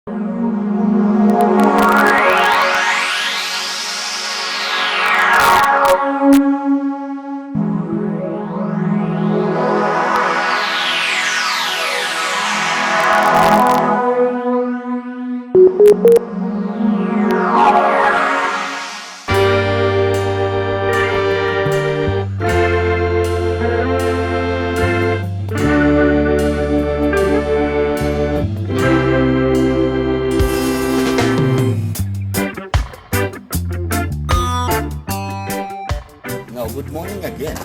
Now, good morning again.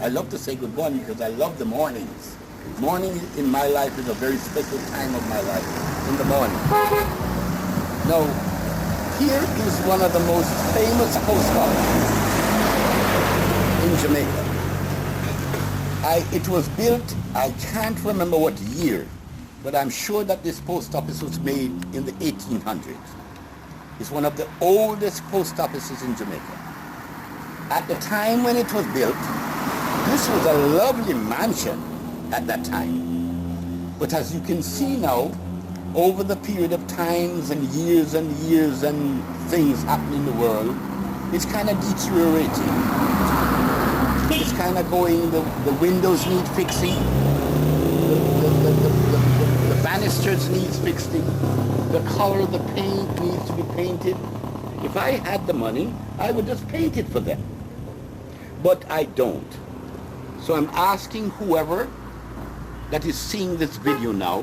I love to say good morning because I love the mornings. Morning in my life is a very special time of my life, in the morning. Now, here is one of the most famous post offices in Jamaica. It was built, I can't remember what year, but I'm sure that this post office was made in the 1800s. It's one of the oldest post offices in Jamaica. At the time when it was built, this was a lovely mansion at that time. But as you can see now, over the period of times and years and things happening in the world, it's kind of deteriorating. It's kind of going, the windows need fixing, the banisters needs fixing, the color of the paint needs to be painted. If I had the money, I would just paint it for them. But I don't. So I'm asking whoever that is seeing this video now,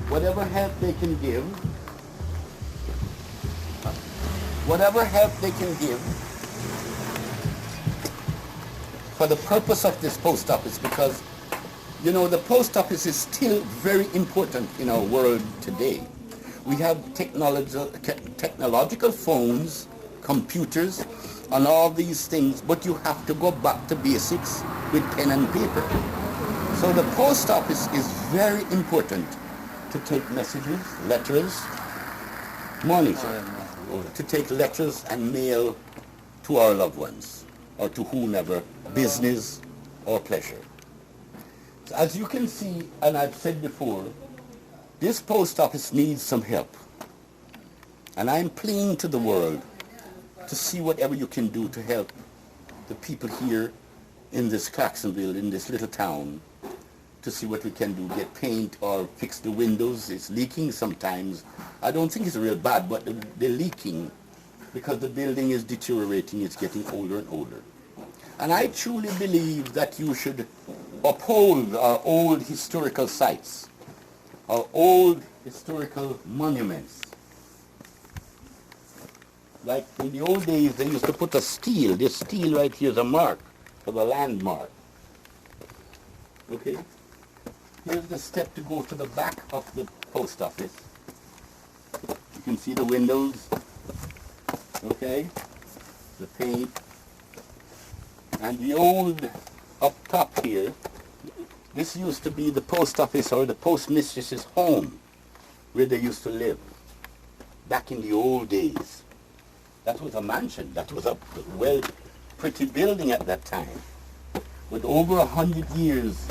whatever help they can give, for the purpose of this post office, because, you know, the post office is still very important in our world today. We have technological phones, computers, and all these things, but you have to go back to basics with pen and paper. So the post office is very important to take messages, letters, morning, sir, to take letters and mail to our loved ones, or to whomever, business or pleasure. So as you can see, and I've said before, this post office needs some help. And I'm pleading to the world to see whatever you can do to help the people here in this Clarksonville, in this little town, to see what we can do, get paint or fix the windows. It's leaking sometimes. I don't think it's real bad, but they're leaking because the building is deteriorating. It's getting older and older. And I truly believe that you should uphold our old historical sites, our old historical monuments. Like in the old days, they used to put a steel. This steel right here is a mark for the landmark. Okay? Here's the step to go to the back of the post office. You can see the windows. Okay? The paint. And the old, up top here, this used to be the post office or the postmistress's home, where they used to live, back in the old days. That was a mansion. That was a pretty building at that time. With over 100 years,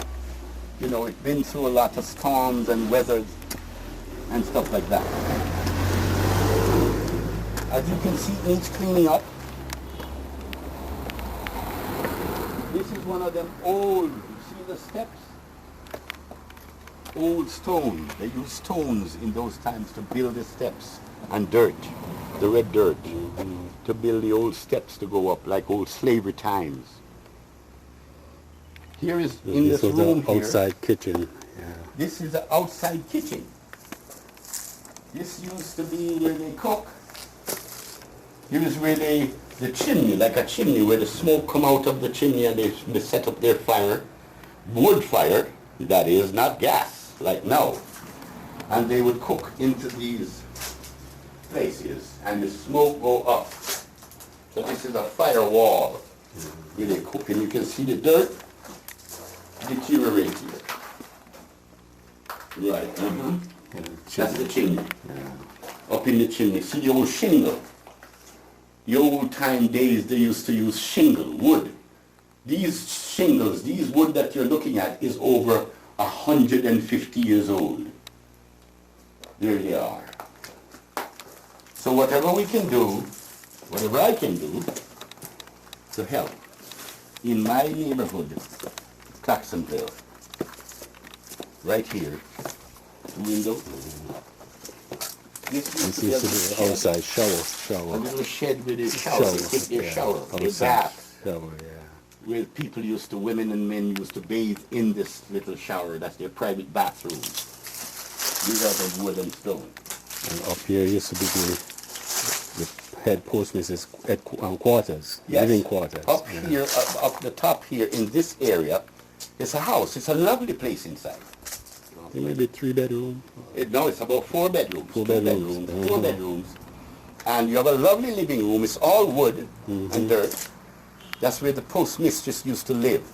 you know, it's been through a lot of storms and weathers and stuff like that. As you can see, it needs cleaning up. This is one of them old, you see the steps? Old stone. They used stones in those times to build the steps, and dirt, the red dirt, to build the old steps to go up, like old slavery times. Here is, in this room here, outside kitchen. Yeah. This is the outside kitchen. This used to be where they cook. Here is where the chimney, like a chimney, where the smoke come out of the chimney and they set up their fire, wood fire, that is, not gas, like now. And they would cook into these places, and the smoke go up. So this is a fire wall where they cook, and you can see the dirt deteriorating. Right. That's the chimney. Up in the chimney. See the old shingle. The old time days they used to use shingle, wood. These shingles, these wood that you're looking at is over 150 years old. There they are. So whatever we can do, whatever I can do to help in my neighborhood, Clarksonville, right here, window. This is the outside shower. A little shed with a shower. They take their shower, their bath. Shower, yeah. Where people women and men used to bathe in this little shower. That's their private bathroom. These are the wood and stone. And up here used to be the head postmistress quarters, Yes. living quarters. Up here, up the top here in this area, it's a house. It's a lovely place inside. Maybe 3-bedroom. No, it's about 4 bedrooms. 4 bedrooms. 4 bedrooms. And you have a lovely living room. It's all wood and dirt. That's where the postmistress used to live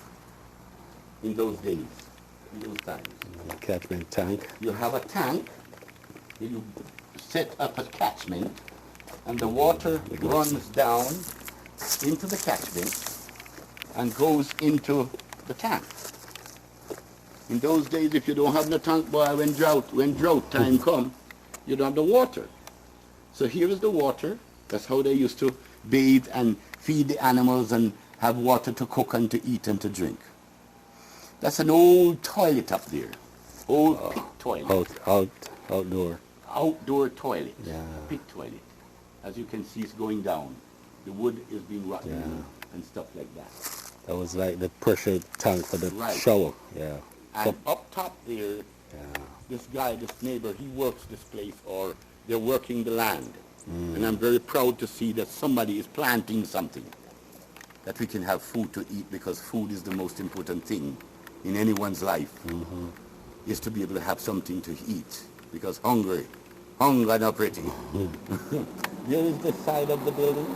in those days, in those times. Catchment tank. You have a tank. You set up a catchment, and the water runs down into the catchment and goes into the tank. In those days, if you don't have no tank, boy, when drought time come, you don't have the water. So here is the water. That's how they used to bathe and feed the animals and have water to cook and to eat and to drink. That's an old toilet up there. Old pit toilet. Outdoor. Outdoor toilet. Yeah. Pit toilet. As you can see, it's going down. The wood is being rotten and stuff like that. That was like the pressure tank for the Right. shower. Yeah. And up top there, this guy, this neighbor, he works this place, or they're working the land. And I'm very proud to see that somebody is planting something, that we can have food to eat, because food is the most important thing in anyone's life, is to be able to have something to eat, because hunger not pretty. Here is the side of the building.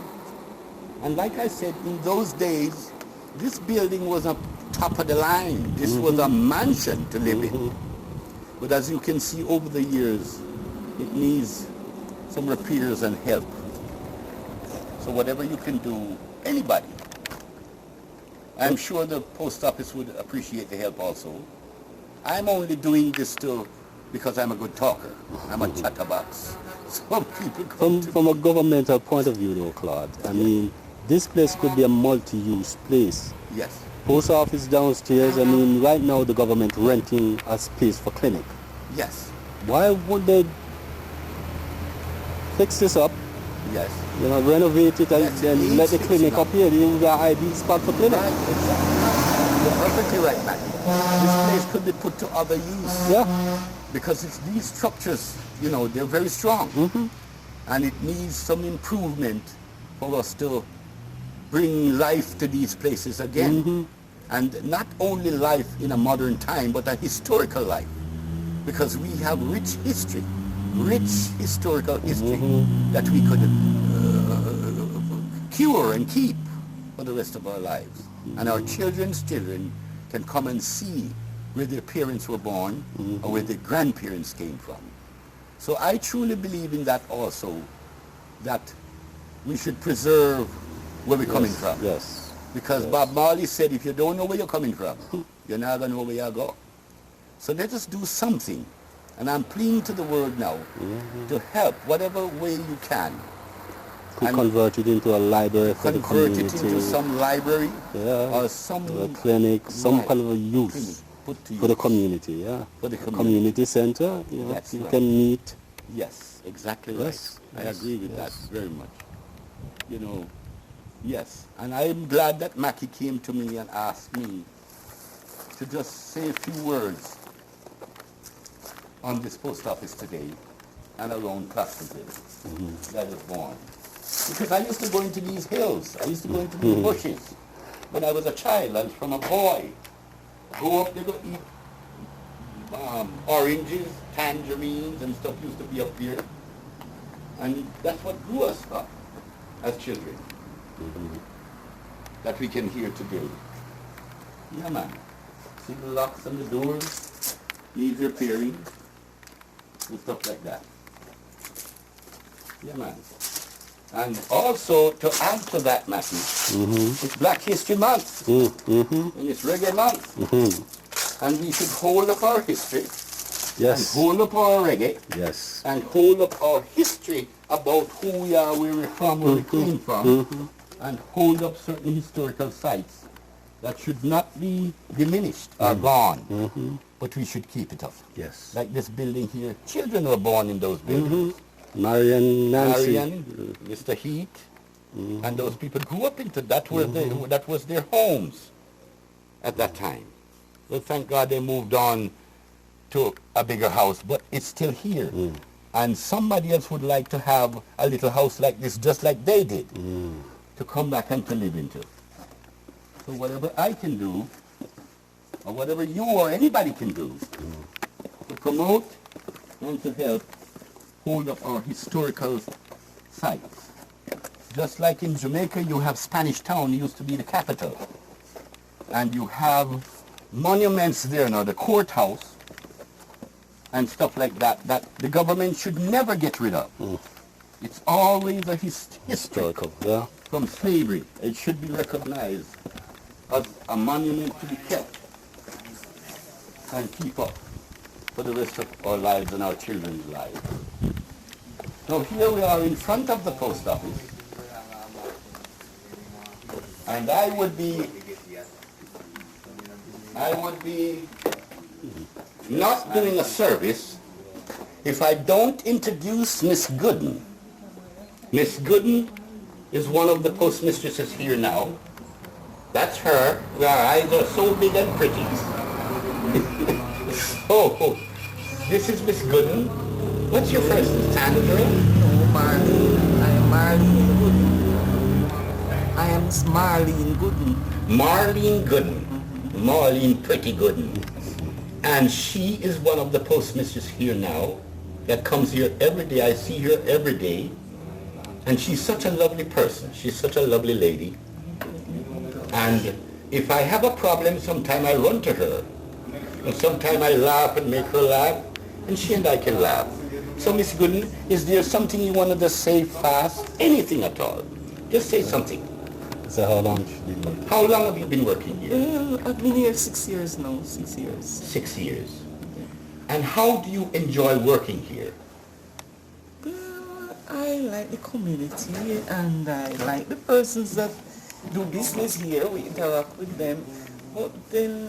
And like I said, in those days, this building was up top of the line. This was a mansion to live in. But as you can see over the years, it needs some repairs and help. So whatever you can do, anybody. I'm sure the post office would appreciate the help also. I'm only doing this because I'm a good talker. I'm a chatterbox. Some people come From a governmental point of view though, Claude, I mean, this place could be a multi-use place. Yes. Post office downstairs, I mean, right now the government renting a space for clinic. Yes. Why would they fix this up, Yes. you know, renovate it and Yes, it then needs let the fixing clinic up. up here? This is the ideal spot for clinic. Right, exactly. You're perfectly right, man. This place could be put to other use. Yeah. Because these structures, you know, they're very strong. And it needs some improvement for us to bring life to these places again. And not only life in a modern time, but a historical life. Because we have rich history, rich historical history that we could cure and keep for the rest of our lives. And our children's children can come and see where their parents were born or where their grandparents came from. So I truly believe in that also, that we should preserve where we're coming from. Yes. Because Bob Marley said, if you don't know where you're coming from, you're not going to know where you go. So let us do something. And I'm pleading to the world now to help whatever way you can. To convert it into a library for the community. Convert it into some library or some a clinic, some kind of a use put to for the use. community, yeah. For the Community center, you know, That's you right. can meet. Yes, exactly Yes, right. I yes, agree with yes. that very much. You know, yes. And I'm glad that Mackie came to me and asked me to just say a few words on this post office today and around Clarksonville that was born. Because I used to go into these hills. I used to go into these bushes when I was a child. I was from a boy. Go up there, go eat oranges, tangerines, and stuff used to be up here. And that's what grew us up as children. That we can hear today. Yeah, man. See the locks on the doors, needs repairing, and stuff like that. Yeah, man. And also, to add to that, Matthew, it's Black History Month, and it's Reggae Month. And we should hold up our history, Yes. And hold up our reggae. Yes. And hold up our history about who we are, where we're from, where we came from. And hold up certain historical sites that should not be diminished or gone. But we should keep it up. Yes. Like this building here. Children were born in those buildings. Marian, Nancy. Marian, Mr. Heat, and those people grew up into that. That was their homes at that time. Well, thank God they moved on to a bigger house, but it's still here. And somebody else would like to have a little house like this, just like they did, to come back and to live into. So whatever I can do, or whatever you or anybody can do, to promote and to help hold up our historical sites. Just like in Jamaica, you have Spanish Town, it used to be the capital. And you have monuments there now, the courthouse, and stuff like that, that the government should never get rid of. It's always a historical, from slavery. It should be recognized as a monument to be kept and keep up for the rest of our lives and our children's lives. Now here we are in front of the post office, and I would be not doing a service if I don't introduce Miss Gooden. Miss Gooden is one of the postmistresses here now. That's her. Her eyes are so big and pretty. Oh, this is Miss Gooden. What's your first name? Sandra? No, Marlene. I am Marlene Gooden. I am Miss Marlene Gooden. Marlene Gooden. Marlene Pretty Gooden. And she is one of the postmistresses here now that comes here every day. I see her every day. And she's such a lovely person. She's such a lovely lady. And if I have a problem, sometime I run to her. And sometime I laugh and make her laugh. And she and I can laugh. So, Miss Gooden, is there something you wanted to say fast? Anything at all. Just say something. So how long have you been working? How long have you been working here? I've been here 6 years now, 6 years. 6 years. And how do you enjoy working here? I like the community and I like the persons that do business here. We interact with them. But then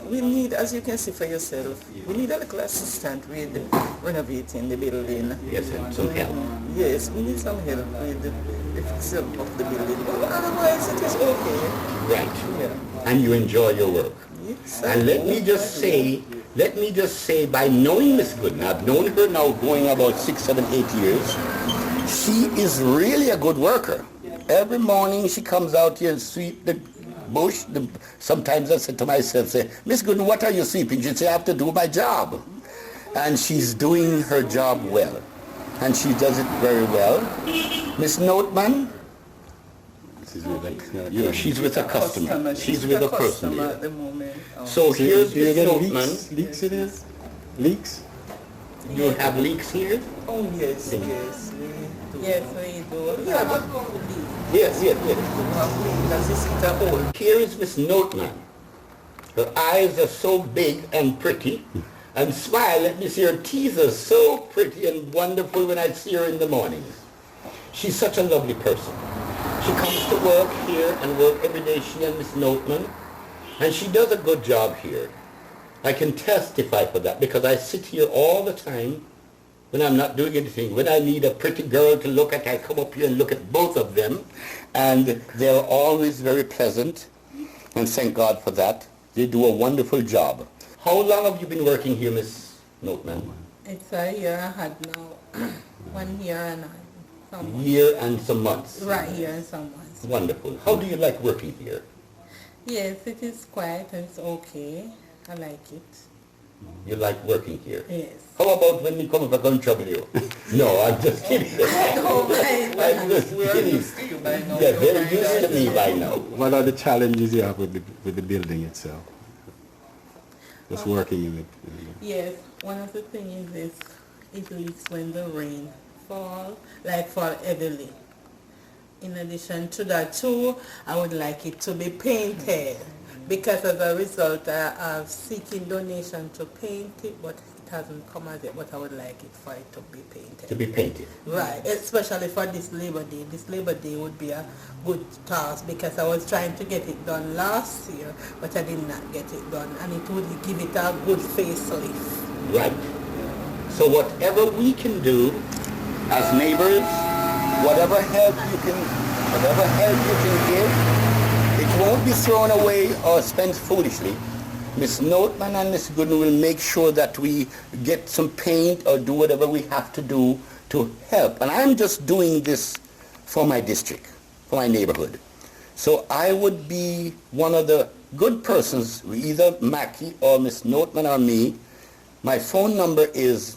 we need, as you can see for yourself, we need a little assistant with renovating the building. Yes, and some help. Yes, we need some help with the fixing of the building. But otherwise it is okay. Right. Yeah. And you enjoy your work. Yes, And let me just say, by knowing Miss Gooden, I've known her now going about 6, 7, 8 years, she is really a good worker. Every morning she comes out here and sweep the bush. Sometimes I said to myself, say, Miss Gooden, what are you sweeping? She said, I have to do my job. And she's doing her job well. And she does it very well. Miss Noteman, she's with a customer. She's with a person at the moment. So here's Miss Noteman. Leaks in here? Leaks? You have leaks here? Oh yes, yes. Yes, we do. Yeah, but Yes. does this hit a hole? Here is Miss Noteman. Her eyes are so big and pretty. And smile, let me see, her teeth are so pretty and wonderful when I see her in the morning. She's such a lovely person. She comes to work here and work every day, she and Miss Noteman. And she does a good job here. I can testify for that because I sit here all the time when I'm not doing anything. When I need a pretty girl to look at, I come up here and look at both of them. And they're always very pleasant. And thank God for that. They do a wonderful job. How long have you been working here, Miss Noteman? It's a year I had now. 1 year and some months. Year and some months. Right, year and some months. Wonderful. How do you like working here? Yes, it is quiet and it's okay. I like it. You like working here? Yes. How about when we come up, I'm going to trouble you? No, I'm just kidding. Oh, my I'm just We're kidding. used to you by now. Yeah, they're used to me by now. What are the challenges you have with the building itself? Just working in it. Yes, one of the things is it leaks when the rain fall heavily. In addition to that too, I would like it to be painted because as a result I have seeking donation to paint it, but hasn't come as yet, but I would like it for it to be painted. To be painted. Right, especially for this Labor Day. This Labor Day would be a good task because I was trying to get it done last year, but I did not get it done, and it would give it a good facelift. Right. So whatever we can do as neighbors, whatever help you can give, it won't be thrown away or spent foolishly. Miss Noteman and Miss Gooden will make sure that we get some paint or do whatever we have to do to help. And I'm just doing this for my district, for my neighborhood. So I would be one of the good persons, either Mackie or Miss Noteman or me. My phone number is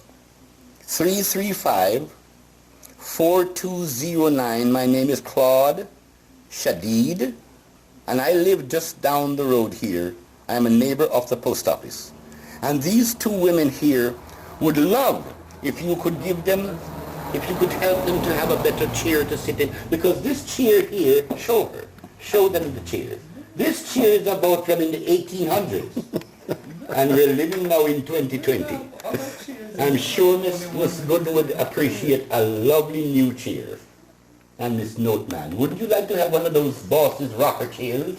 335-4209. My name is Claude Shadid, and I live just down the road here. I am a neighbor of the post office. And these two women here would love if you could give them, if you could help them to have a better chair to sit in. Because this chair here, show them the chair. This chair is about from in the 1800s. And we're living now in 2020. I'm sure Miss Gooden would appreciate a lovely new chair. And Miss Noteman, would you like to have one of those bosses rocker chairs?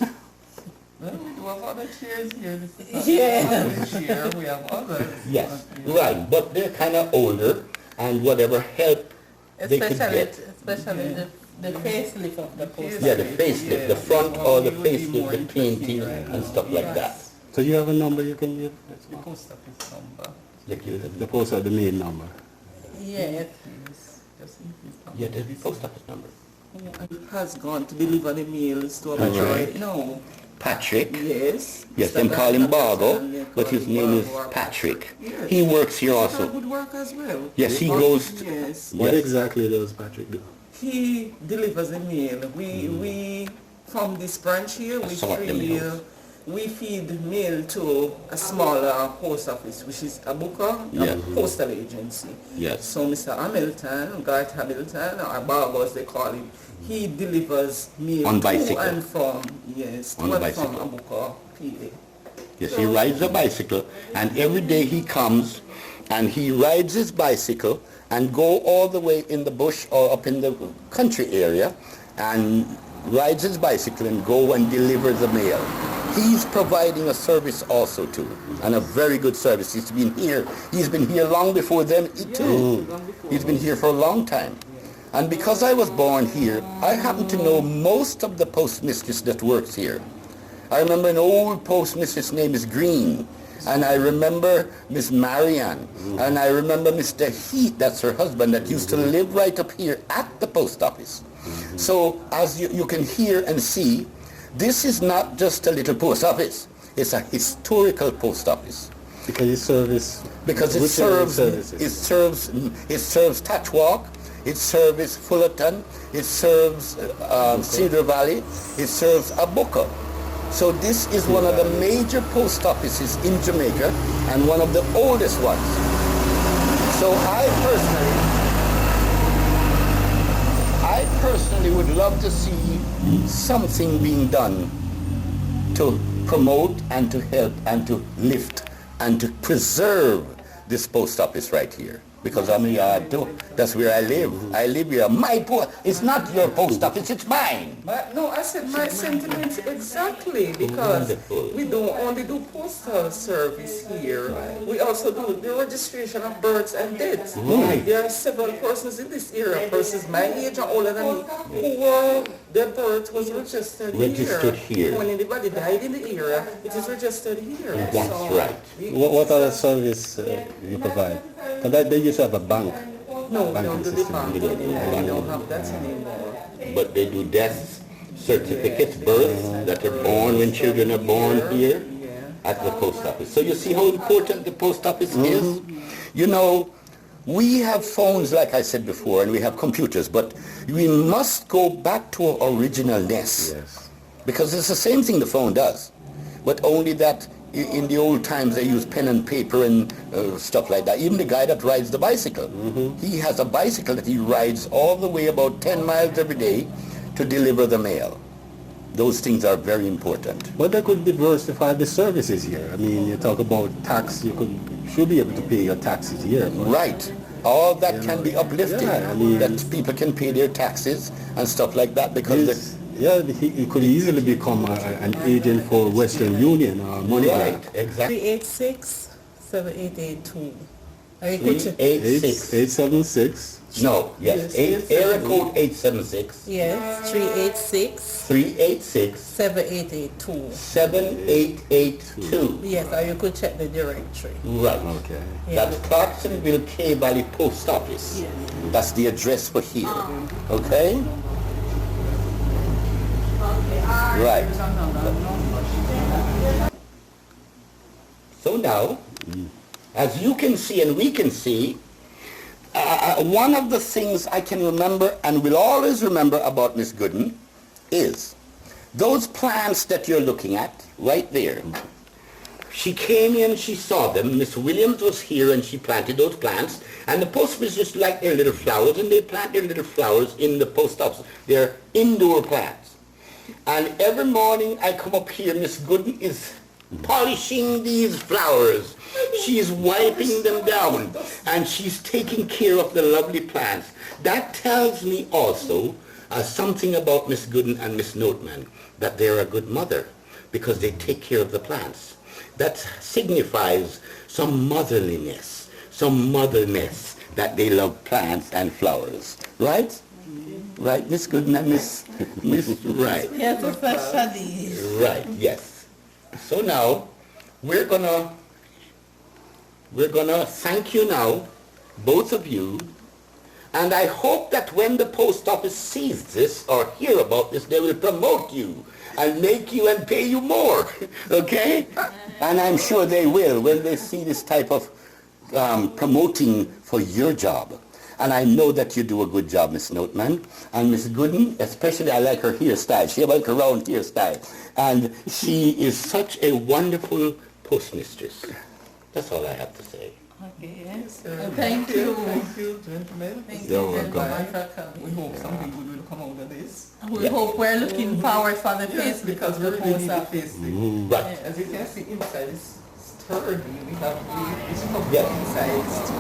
Well, we do have other chairs here. This is not Yeah. one chair. We have others. Yes, right, but they're kind of older, and whatever help they could get. Especially the facelift of the post. Yeah, the facelift, the front or the facelift, the painting and stuff like that. So you have a number you can give? The post office number. The post or the main number? Yes. Yeah, the post office number. Has gone to deliver the mails to our That's right. right now. Patrick. Yes. Yes, them call him Bargo, but his name is Patrick. Yes. He works here That also. would work as well. Yes, he goes. Yes. What Yes. exactly does Patrick do? He delivers the mail. We from this branch here, Sort the mails. we feed mail to a smaller post office, which is a booker, Yeah. a postal agency. Yes. So Mr. Hamilton, Garth Hamilton, or Bargo as they call him, he delivers mail On to bicycle. and from, yes, On to and bicycle. from a booker PA. Yes, he rides a bicycle, and every day he comes and he rides his bicycle and go all the way in the bush or up in the country area and rides his bicycle and go and deliver the mail. He's providing a service also too, and a very good service. He's been here long before them too. He's been here for a long time. And because I was born here, I happen to know most of the postmistress that works here. I remember an old postmistress name is Green, and I remember Miss Marianne, and I remember Mr. Heath, that's her husband, that used to live right up here at the post office. So as you can hear and see, this is not just a little post office. It's a historical post office. Because it serves... Because it which serves Tatchwalk, it serves Fullerton, it serves Cedar Valley, it serves Abuka. So this is one of the major post offices in Jamaica and one of the oldest ones. So I personally would love to see something being done to promote and to help and to lift and to preserve this post office right here. Because I'm a yard too. That's where I live. I live here. My post, it's not your post office, it's mine. But no, I said my sentiments exactly, because Wonderful. we don't only do postal service here. We also do the registration of births and deaths. Right. There are several persons in this area, persons my age or older than me, who were, their birth was registered here. When anybody died in the area, it is registered here. That's right. What other service you provide? Because they used to have a bank. No, we don't do the Banking bank system. anymore. We don't have that anymore. But they do death certificates, births that are born when children are born here at the post office. So you see how important the post office is? You know, we have phones, like I said before, and we have computers, but we must go back to our originalness. Yes. Because it's the same thing the phone does, but only that in the old times they used pen and paper and stuff like that. Even the guy that rides the bicycle, he has a bicycle that he rides all the way about 10 miles every day to deliver the mail. Those things are very important. But they could diversify the services here. I mean, you talk about tax, you could should be able to pay your taxes here. Right. All that can be uplifted. Yeah, I mean, that people can pay their taxes and stuff like that because he could easily become an agent for Western Union or Money right, Bank. exactly. 386-7882. 386. 876. No, yes. Area code 876. Yes, 386 386 7882. 7882. Yes, or you could check the directory. Right. Okay. That's Clarksonville K Valley Post Office. Yes. That's the address for here. Okay? Right. So now, as you can see and we can see, one of the things I can remember and will always remember about Miss Gooden is those plants that you're looking at right there. She came in, she saw them. Miss Williams was here and she planted those plants. And the postmen just like their little flowers, and they plant their little flowers in the post office. They're indoor plants. And every morning I come up here, Miss Gooden is polishing these flowers. She's wiping them down, and she's taking care of the lovely plants. That tells me also something about Miss Gooden and Miss Noteman, that they're a good mother because they take care of the plants. That signifies some motherliness, some motherness, that they love plants and flowers. Right? Right, Miss Gooden and Miss right. Yes, especially. Right, yes. So now, we're gonna thank you now, both of you, and I hope that when the post office sees this or hear about this, they will promote you and make you and pay you more, okay? And I'm sure they will when they see this type of promoting for your job. And I know that you do a good job, Miss Noteman. And Miss Gooden, especially I like her hairstyle. She has like a round hairstyle. And she is such a wonderful postmistress. That's all I have to say. Okay, yes. Thank you. Thank you, gentlemen. You're welcome. We hope something good will come out of this. We hope we're looking forward for the Yes, Facebook because of we the really post need the office. Facebook. Right. As you can see inside, it's sturdy. We have this stuff Yeah. inside. It's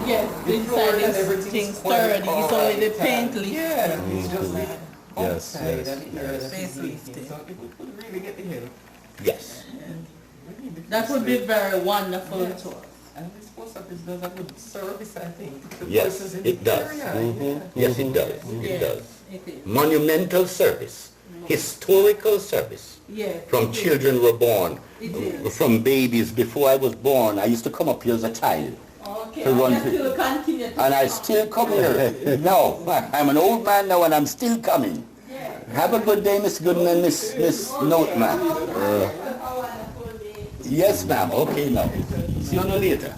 Yes, the floor inside and is everything thing sturdy, it's only the paint leaf. Yeah, it's just the Yes, outside yes, and here yes. that Face is leaking. lifting. So if we could really get the help, Yes. we need the That would be Facebook. very wonderful Yes. to us. And this post office does a good service, I think. to Yes, persons in it the does. area, Yes, it does. Yes, It does. it is. Monumental service. Historical service. Yes. From it is. children were born. It is. From babies. Before I was born, I used to come up here as a child. Okay, to run I to- still continue to And I still come here. Now, I'm an old man now and I'm still coming. Have a good day, Miss Gooden and Miss Noteman. Yes, ma'am. Okay, now. See you later.